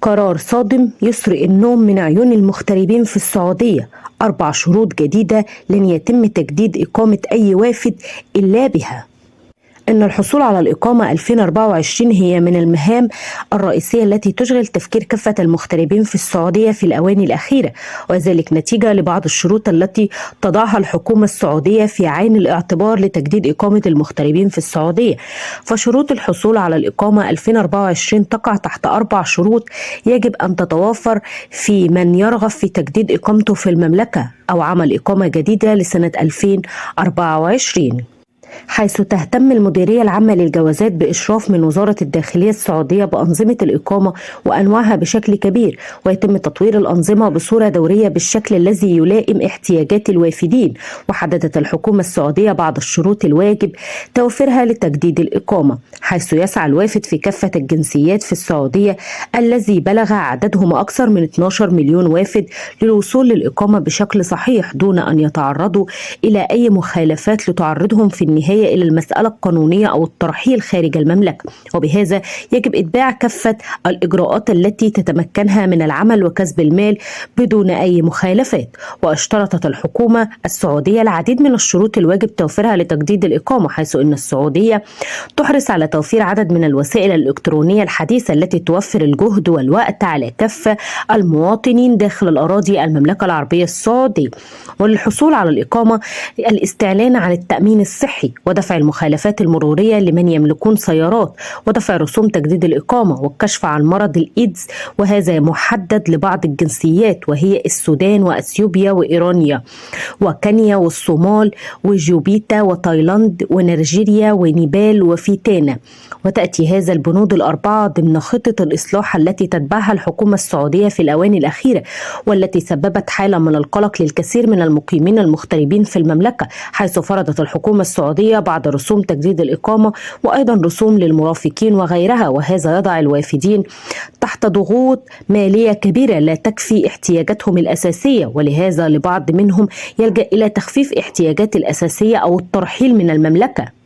قرار صادم يسرق النوم من عيون المغتربين في السعودية. 4 شروط جديدة لن يتم تجديد إقامة أي وافد إلا بها. إن الحصول على الإقامة 2024 هي من المهام الرئيسية التي تشغل تفكير كافة المغتربين في السعودية في الآونة الأخيرة، وذلك نتيجة لبعض الشروط التي تضعها الحكومة السعودية في عين الاعتبار لتجديد إقامة المغتربين في السعودية. فشروط الحصول على الإقامة 2024 تقع تحت 4 شروط يجب أن تتوافر في من يرغب في تجديد إقامته في المملكة أو عمل إقامة جديدة لسنة 2024، حيث تهتم المديرية العامة للجوازات بإشراف من وزارة الداخلية السعودية بأنظمة الإقامة وأنواعها بشكل كبير، ويتم تطوير الأنظمة بصورة دورية بالشكل الذي يلائم احتياجات الوافدين. وحددت الحكومة السعودية بعض الشروط الواجب توفيرها لتجديد الإقامة، حيث يسعى الوافد في كافة الجنسيات في السعودية الذي بلغ عددهم أكثر من 12 مليون وافد للوصول للإقامة بشكل صحيح دون أن يتعرضوا إلى أي مخالفات لتعرضهم في النهاية إلى المسألة القانونية أو الترحيل خارج المملكة. وبهذا يجب إتباع كافة الإجراءات التي تتمكنها من العمل وكسب المال بدون أي مخالفات. واشترطت الحكومة السعودية العديد من الشروط الواجب توفيرها لتجديد الإقامة، حيث أن السعودية تحرص على توفير عدد من الوسائل الإلكترونية الحديثة التي توفر الجهد والوقت على كافة المواطنين داخل الأراضي المملكة العربية السعودية. وللحصول على الإقامة الاستعلان عن التأمين الصحي ودفع المخالفات المرورية لمن يملكون سيارات، ودفع رسوم تجديد الإقامة، والكشف عن مرض الإيدز، وهذا محدد لبعض الجنسيات وهي السودان وأثيوبيا وإيرانيا وكينيا والصومال وجوبيتا وتايلاند ونيجيريا ونيبال وفيتانا. وتأتي هذا البنود الأربعة ضمن خطة الإصلاح التي تتبعها الحكومة السعودية في الآونة الأخيرة، والتي سببت حالة من القلق للكثير من المقيمين المغتربين في المملكة، حيث فرضت الحكومة السعودية بعض رسوم تجديد الإقامة وأيضا رسوم للمرافقين وغيرها، وهذا يضع الوافدين تحت ضغوط مالية كبيرة لا تكفي احتياجاتهم الأساسية، ولهذا لبعض منهم يلجأ إلى تخفيف احتياجات الأساسية أو الترحيل من المملكة.